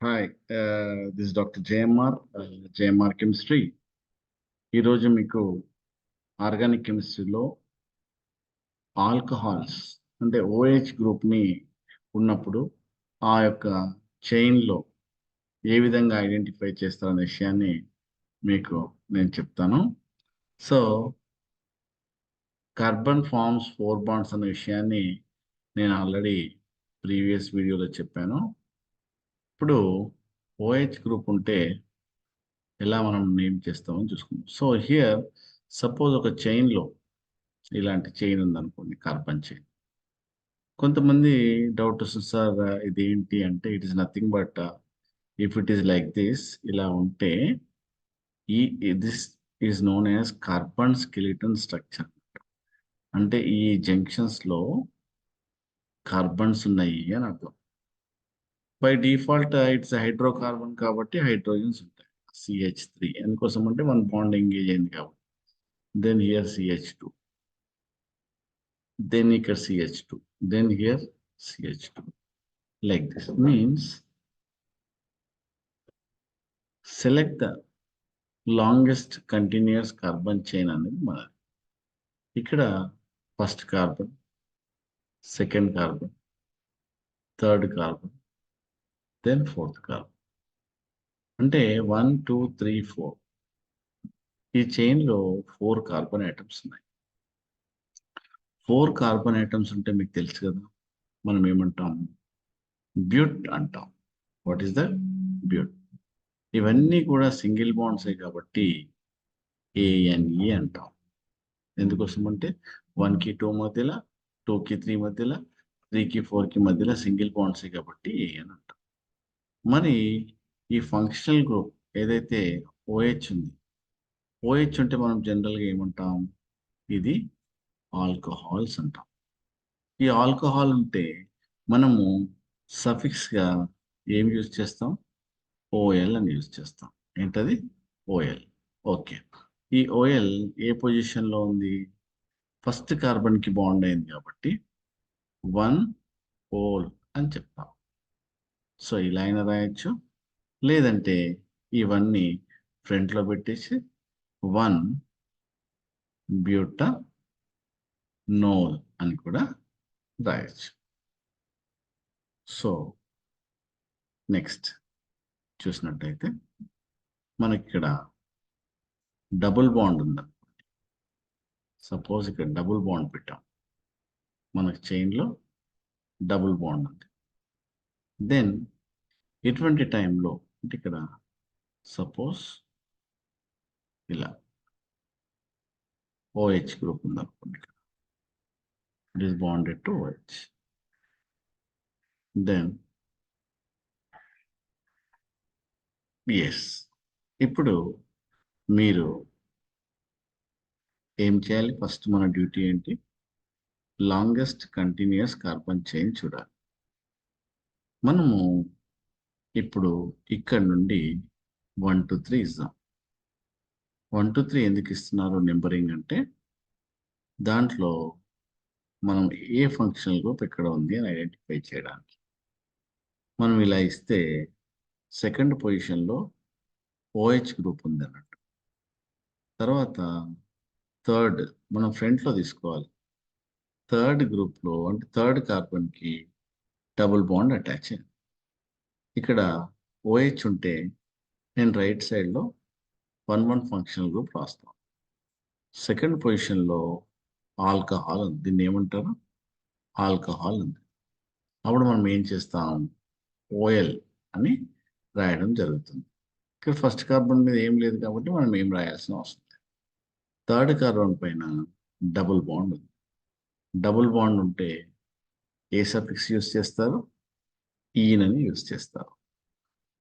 Hi this doctor JMR chemistry. ఈరోజు మీకు organic కెమిస్ట్రీలో ఆల్కహాల్స్ అంటే ఓహెచ్ గ్రూప్ని ఉన్నప్పుడు ఆ యొక్క చైన్లో ఏ విధంగా ఐడెంటిఫై చేస్తారనే విషయాన్ని మీకు నేను చెప్తాను. సో కార్బన్ ఫార్మ్స్ 4 బాండ్స్ అనే విషయాన్ని నేను ఆల్రెడీ ప్రీవియస్ వీడియోలో చెప్పాను. ఇప్పుడు ఓహెచ్ గ్రూప్ ఉంటే ఎలా మనం నేమ్ చేస్తామని చూసుకుందాం. సో హియర్ సపోజ్ ఒక చైన్లో ఇలాంటి చైన్ ఉందనుకోండి, కార్బన్ చైన్. కొంతమంది డౌట్ వస్తుంది, సార్ ఇది ఏంటి అంటే it is nothing but if it is like this, ఇలా ఉంటే this is known as carbon skeleton structure. అంటే ఈ జంక్షన్స్లో కార్బన్స్ ఉన్నాయి అని అర్థం. బై డిఫాల్ట్ ఇట్స్ హైడ్రోకార్బన్ కాబట్టి హైడ్రోజన్స్ ఉంటాయి, CH3. ఎందుకోసం అంటే 1 బాండ్ ఎంగేజ్ అయింది కాబట్టి. Then here CH2, then here CH2, then here CH2, like this. Means select the longest continuous carbon chain అనేది మనది. ఇక్కడ first carbon, second carbon, third carbon, then fourth carbon. అంటే 1 2 3 4 ఈ చైన్లో 4 కార్బన్ ఐటమ్స్ ఉన్నాయి. 4 carbon items ఉంటే మీకు తెలుసు కదా, మనం ఏమంటాం? బ్యూట్ అంటాం. What is the బ్యూట్? ఇవన్నీ కూడా సింగిల్ బాండ్సే కాబట్టి ANE అంటాం. ఎందుకోసం అంటే 1కి 2 మధ్యలో, 2కి 3 మధ్యలో, 3కి 4కి మధ్యలో సింగిల్ బాండ్సే కాబట్టి AN అంటాం. మరి ఈ ఫంక్షనల్ గ్రూప్ ఏదైతే OH ఉంది, OH ఉంటే మనం జనరల్గా ఏమంటాం? ఇది ఆల్కహాల్స్ అంటాం. ఈ ఆల్కహాల్ ఉంటే మనము సఫిక్స్గా ఏం యూజ్ చేస్తాం? OL అని యూజ్ చేస్తాం. ఏంటది? OL. ఓకే, ఈ OL ఏ పొజిషన్లో ఉంది? ఫస్ట్ కార్బన్కి బాండ్ అయింది కాబట్టి 1 OL అని చెప్తాం. సో ఇలా అయినా రాయొచ్చు, లేదంటే ఇవన్నీ ఫ్రంట్లో పెట్టేసి 1 బ్యూటనోల్ అని కూడా రాయొచ్చు. సో నెక్స్ట్ చూసినట్టయితే మనకి ఇక్కడ డబుల్ బాండ్ ఉందనుకోండి. సపోజ్ ఇక్కడ డబుల్ బాండ్ పెట్టాం, మనకి చైన్లో డబుల్ బాండ్ ఉంది. దెన్ ఇటువంటి టైంలో అంటే ఇక్కడ సపోజ్ ఇలా OH గ్రూప్ ఉందనుకోండి, ఇక్కడ it is bonded to OH. Then yes, ఇప్పుడు మీరు ఏం చేయాలి? ఫస్ట్ మన డ్యూటీ ఏంటి? లాంగెస్ట్ కంటిన్యూస్ కార్బన్ చైన్ చూడాలి. మనము ఇప్పుడు ఇక్కడ నుండి 1 2 3 ఇద్దాం. 1 2 3 ఎందుకు ఇస్తున్నారు నెంబరింగ్ అంటే, దాంట్లో మనం ఏ ఫంక్షనల్ గ్రూప్ ఎక్కడ ఉంది అని ఐడెంటిఫై చేయడానికి. మనం ఇలా ఇస్తే సెకండ్ పొజిషన్లో OH గ్రూప్ ఉంది అన్నట్టు. తర్వాత థర్డ్ మనం ఫ్రంట్లో తీసుకోవాలి. థర్డ్ గ్రూప్లో అంటే థర్డ్ కార్బన్కి డబుల్ బాండ్ అటాచ్ అయింది. ఇక్కడ OH ఉంటే నేను రైట్ సైడ్లో 1 1 ఫంక్షనల్ గ్రూప్ రాస్తాను. సెకండ్ పొజిషన్లో ఆల్కహాల్ ఉంది, దీన్ని ఏమంటారు? ఆల్కహాల్ ఉంది. అప్పుడు మనం ఏం చేస్తాం? OL అని రాయడం జరుగుతుంది. ఇక్కడ ఫస్ట్ కార్బన్ మీద ఏం లేదు కాబట్టి మనం ఏం రాయాల్సిన అవసరం లేదు. థర్డ్ కార్బన్ పైన డబుల్ బాండ్ ఉంది. డబుల్ బాండ్ ఉంటే ఏ సఫిక్స్ యూజ్ చేస్తారు? ఈన్ అని యూజ్ చేస్తారు.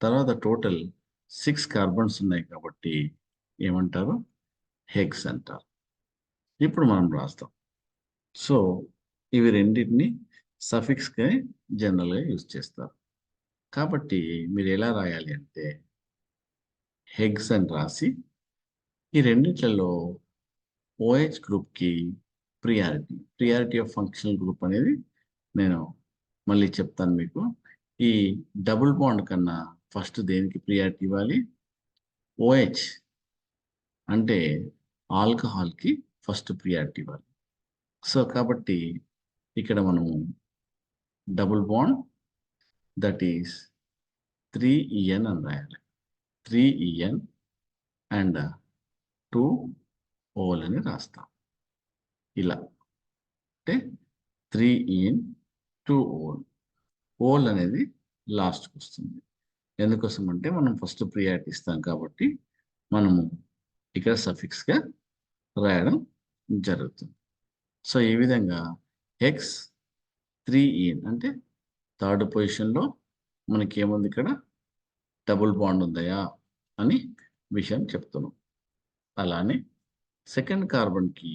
తర్వాత టోటల్ 6 కార్బన్స్ ఉన్నాయి కాబట్టి ఏమంటారు? హెక్స్ అంటారు. ఇప్పుడు మనం రాస్తాం. సో ఇవి రెండింటిని సఫిక్స్గా జనరల్గా యూజ్ చేస్తారు. కాబట్టి మీరు ఎలా రాయాలి అంటే హెగ్స్ అని రాసి ఈ రెండిట్లలో OH గ్రూప్కి ప్రియారిటీ ఆఫ్ ఫంక్షనల్ గ్రూప్ అనేది నేను మళ్ళీ చెప్తాను మీకు. ఈ డబుల్ బాండ్ కన్నా ఫస్ట్ దేనికి ప్రియారిటీ ఇవ్వాలి? ఓహెచ్ అంటే ఆల్కహాల్కి ఫస్ట్ ప్రియారిటీ ఇవ్వాలి. సో కాబట్టి ఇక్కడ మనము double bond that is 3En అని రాయాలి. 3En అండ్ 2 అని రాస్తాం. ఇలా అంటే 3En 2 అనేది లాస్ట్కి వస్తుంది. ఎందుకోసం అంటే మనం ఫస్ట్ ప్రియారిటీ ఇస్తాం కాబట్టి మనము ఇక్కడ సఫిక్స్గా రాయడం జరుగుతుంది. సో ఈ విధంగా హెక్స్ 3En అంటే థర్డ్ పొజిషన్లో మనకేముంది, ఇక్కడ డబుల్ బాండ్ ఉందయా అని విషయం చెప్తున్నాం. అలానే సెకండ్ కార్బన్కి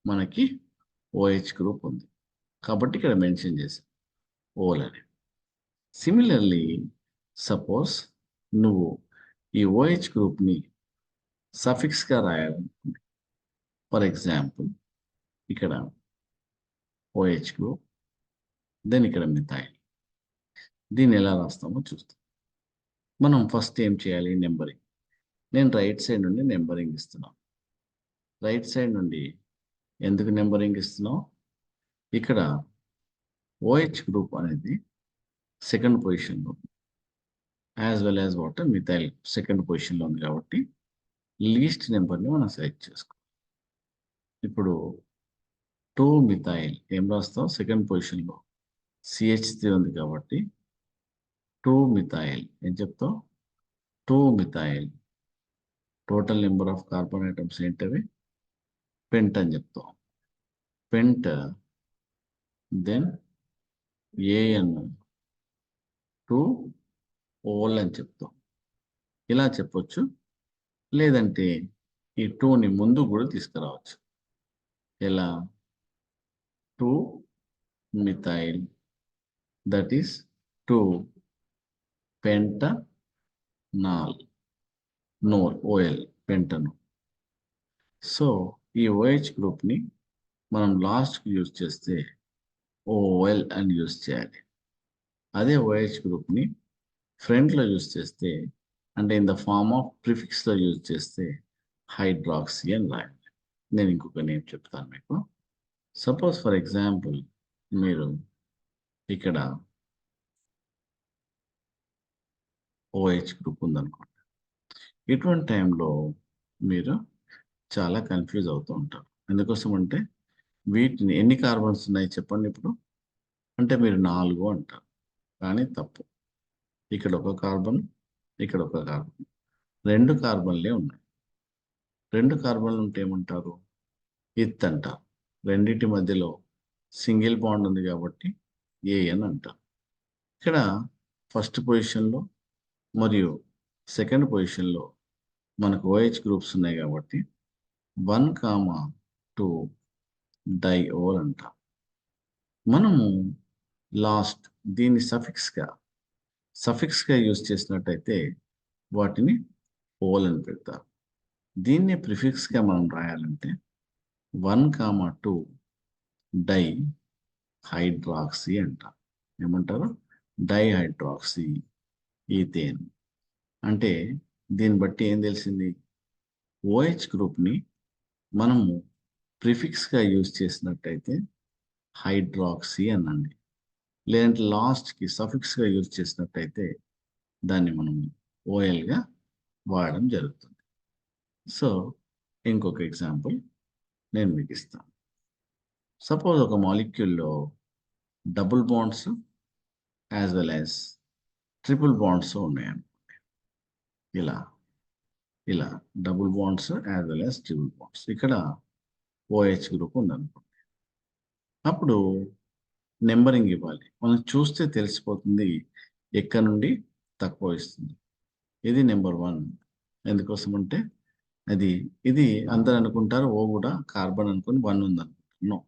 మనకి OH గ్రూప్ ఉంది కాబట్టి ఇక్కడ మెన్షన్ చేసాం ఓల్ అని. సిమిలర్లీ సపోజ్ నువ్వు ఈ OH గ్రూప్ని సఫిక్స్గా రాయాలనుకుంది. ఫర్ ఎగ్జాంపుల్ ఇక్కడ OH గ్రూప్, దెన్ ఇక్కడ మిథైల్. దీన్ని ఎలా రాస్తామో చూస్తాం. మనం ఫస్ట్ ఏం చేయాలి? నెంబరింగ్. నేను రైట్ సైడ్ నుండి నెంబరింగ్ ఇస్తున్నాను. రైట్ సైడ్ నుండి ఎందుకు నెంబరింగ్ ఇస్తున్నాం? ఇక్కడ OH గ్రూప్ అనేది సెకండ్ పొజిషన్లో ఉంది, as well as water methyl second పొజిషన్లో ఉంది కాబట్టి లీస్ట్ నెంబర్ని మనం సెలెక్ట్ చేసుకోవాలి. ఇప్పుడు 2 మిథైల్ ఏం రాస్తాం? సెకండ్ పొజిషన్లో CH3 ఉంది కాబట్టి 2 మిథైల్ ఏం చెప్తాం? 2 methyl total number of carbon items ఏంటవి? పెంట్ అని చెప్తాం. పెంట్ దెన్ AN 2 ఓల్ అని చెప్తాం. ఇలా చెప్పొచ్చు. లేదంటే ఈ 2ని ముందు కూడా తీసుకురావచ్చు. ఎలా? 2 మిథైల్ దట్ ఈస్ 2 పెంటనాల్ నోల్ ఓఎల్ పెంటనోల్. సో ఈ OH గ్రూప్ని మనం లాస్ట్కి యూజ్ చేస్తే OL అని యూజ్ చేయాలి. అదే OH గ్రూప్ని ఫ్రంట్లో యూజ్ చేస్తే, అంటే ఇన్ ద ఫార్మ్ ఆఫ్ ప్రిఫిక్స్లో యూజ్ చేస్తే హైడ్రాక్సీ అని రాయాలి. నేను ఇంకొక నేమ్ చెప్తాను మీకు. సపోజ్ ఫర్ ఎగ్జాంపుల్ మీరు ఇక్కడ OH గ్రూప్ ఉందనుకోండి. ఇటువంటి టైంలో మీరు చాలా కన్ఫ్యూజ్ అవుతూ ఉంటారు. ఎందుకోసం అంటే వీటిని ఎన్ని కార్బన్స్ ఉన్నాయి చెప్పండి ఇప్పుడు అంటే మీరు 4 అంటారు, కానీ తప్పు. ఇక్కడ ఒక కార్బన్, ఇక్కడ ఒక కార్బన్, 2 కార్బన్లే ఉన్నాయి. 2 కార్బన్లు ఉంటే ఏమంటారు? ఇత్ అంటారు. రెండింటి మధ్యలో సింగిల్ బాండ్ ఉంది కాబట్టి AN అంటారు. ఇక్కడ ఫస్ట్ పొజిషన్లో మరియు సెకండ్ పొజిషన్లో మనకు OH గ్రూప్స్ ఉన్నాయి కాబట్టి 1,2 డైఓల్ అంటాం. మనము లాస్ట్ దీన్ని సఫిక్స్గా యూజ్ చేసినట్టయితే వాటిని ఓల్ అని పెడతారు. దీన్ని ప్రిఫిక్స్గా మనం రాయాలంటే 1,2 డై హైడ్రాక్సీ అంటాం. ఏమంటారు? Dihydroxy ethane. అంటే దీన్ని బట్టి ఏం తెలిసింది? OH గ్రూప్ని మనము ప్రిఫిక్స్గా యూజ్ చేసినట్టయితే హైడ్రాక్సీ అనండి, లేదంటే లాస్ట్కి సఫిక్స్గా యూజ్ చేసినట్టయితే దాన్ని మనం ఓఎల్గా వాడడం జరుగుతుంది. సో ఇంకొక ఎగ్జాంపుల్ నేను మీకు ఇస్తాను. సపోజ్ ఒక మాలిక్యూల్లో double bonds as well as triple bonds ఉన్నాయనుకోండి. ఇలా double bonds as well as triple bonds. ఇక్కడ OH గ్రూప్ ఉందనుకోండి. అప్పుడు నెంబరింగ్ ఇవ్వాలి. మనం చూస్తే తెలిసిపోతుంది ఎక్కడి నుండి తక్కువ ఇస్తుంది. ఇది నెంబర్ 1. ఎందుకోసం అంటే ఇది అందరు అనుకుంటారు O కూడా కార్బన్ అనుకుని 1 ఉంది అనుకుంటారు. నో,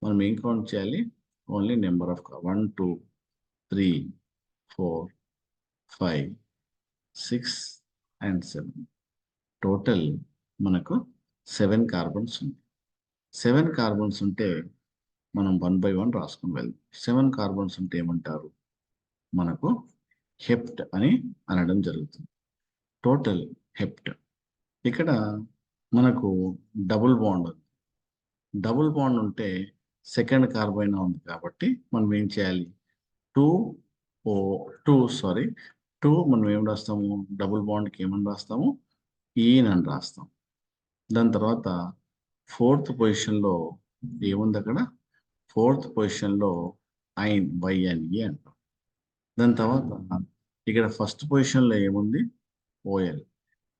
మనం ఏం కౌంట్ చేయాలి? Only number of 1, 2, 3, 4, 5, 6 and 7. Total మనకు 7 కార్బన్స్ ఉంది. 7 కార్బన్స్ ఉంటే మనం 1 by 1 రాసుకుని వెళ్దాం. 7 కార్బన్స్ ఉంటే ఏమంటారు? మనకు హెప్ట్ అని అనడం జరుగుతుంది. Total hept. ఇక్కడ మనకు డబుల్ బాండ్ ఉంది. డబుల్ బాండ్ ఉంటే సెకండ్ కార్బన్ ఉంది కాబట్టి మనం ఏం చేయాలి? టూ మనం ఏం రాస్తాము? డబుల్ బాండ్కి ఏమని రాస్తాము? ఈన్ అని రాస్తాం. దాని తర్వాత ఫోర్త్ పొజిషన్లో ఏముంది అక్కడ? ఫోర్త్ పొజిషన్లో ఐన్ వైఎన్ఈ అంటాం. దాని తర్వాత ఇక్కడ ఫస్ట్ పొజిషన్లో ఏముంది? ఓఎల్.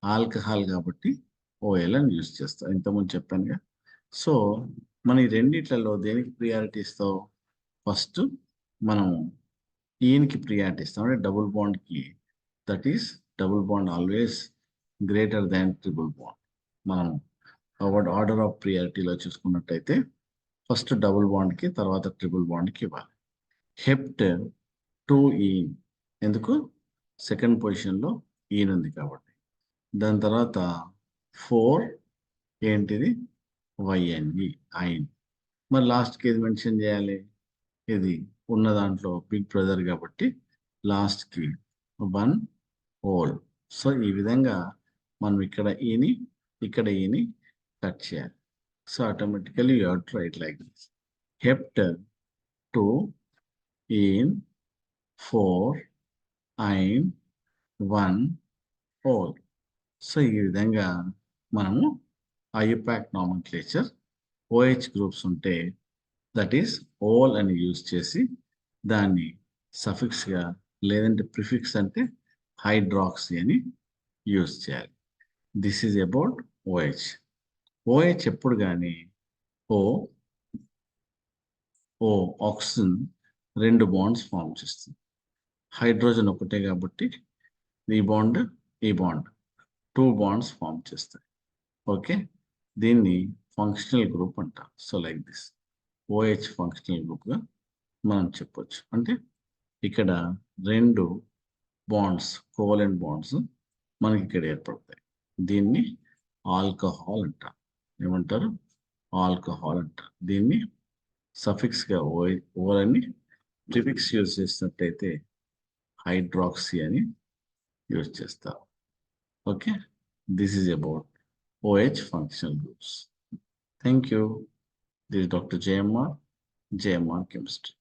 ఆల్కహాల్ కాబట్టి ఓఎల్ అని యూజ్ చేస్తాం. ఇంతకుముందు చెప్పానుగా. సో మన ఈ రెండిట్లలో దేనికి ప్రియారిటీ ఇస్తావు? ఫస్ట్ మనం ఈయనకి ప్రియారిటీ ఇస్తాం, అంటే డబుల్ బాండ్కి. That is double bond always greater than triple bond. మనం ఆర్డర్ ఆఫ్ ప్రియారిటీలో చూసుకున్నట్టయితే ఫస్ట్ డబుల్ బాండ్కి, తర్వాత ట్రిపుల్ బాండ్కి ఇవ్వాలి. హెప్ట్ 2 ఎందుకు? సెకండ్ పొజిషన్లో ఈయన ఉంది కాబట్టి. దాని తర్వాత 4 ఏంటిది? వైఎన్ఈ, ఐన్. మరి లాస్ట్కి ఏది మెన్షన్ చేయాలి? ఇది ఉన్న దాంట్లో బిగ్ బ్రదర్ కాబట్టి లాస్ట్కి 1 హోల్. సో ఈ విధంగా మనం ఇక్కడ ఈని, ఇక్కడ ఈని కట్ చేయాలి. So automatically you have to right like this. Hept 2 ఈన్ 4 ఐన్ 1 whole. So ఈ విధంగా మనము ఐయుపాక్ నామన్క్లేచర్ OH గ్రూప్స్ ఉంటే దట్ ఈస్ ఓల్ అని యూజ్ చేసి దాన్ని సఫిక్స్గా లేదంటే ప్రిఫిక్స్ అంటే హైడ్రాక్సీ అని యూజ్ చేయాలి. This is about OH. OH ఎప్పుడు కానీ ఓ ఆక్సిజన్ 2 బాండ్స్ ఫామ్ చేస్తుంది. హైడ్రోజన్ ఒకటే కాబట్టి ఈ బాండ్ 2 బాండ్స్ ఫామ్ చేస్తాయి. ఓకే, దీన్ని ఫంక్షనల్ గ్రూప్ అంటారు. So like this OH functional గ్రూప్గా మనం చెప్పొచ్చు. అంటే ఇక్కడ 2 బాండ్స్, కోవలెంట్ బాండ్స్ మనకి ఇక్కడ ఏర్పడతాయి. దీన్ని ఆల్కహాల్ అంటారు. ఏమంటారు? ఆల్కహాల్ అంటారు. దీన్ని సఫిక్స్గా ఓల్ అని, ప్రిఫిక్స్ యూజ్ చేసినట్టయితే హైడ్రాక్సీ అని యూజ్ చేస్తారు. Okay, this is about OH functional groups. Thank you. This is Dr. JMR Chemistry.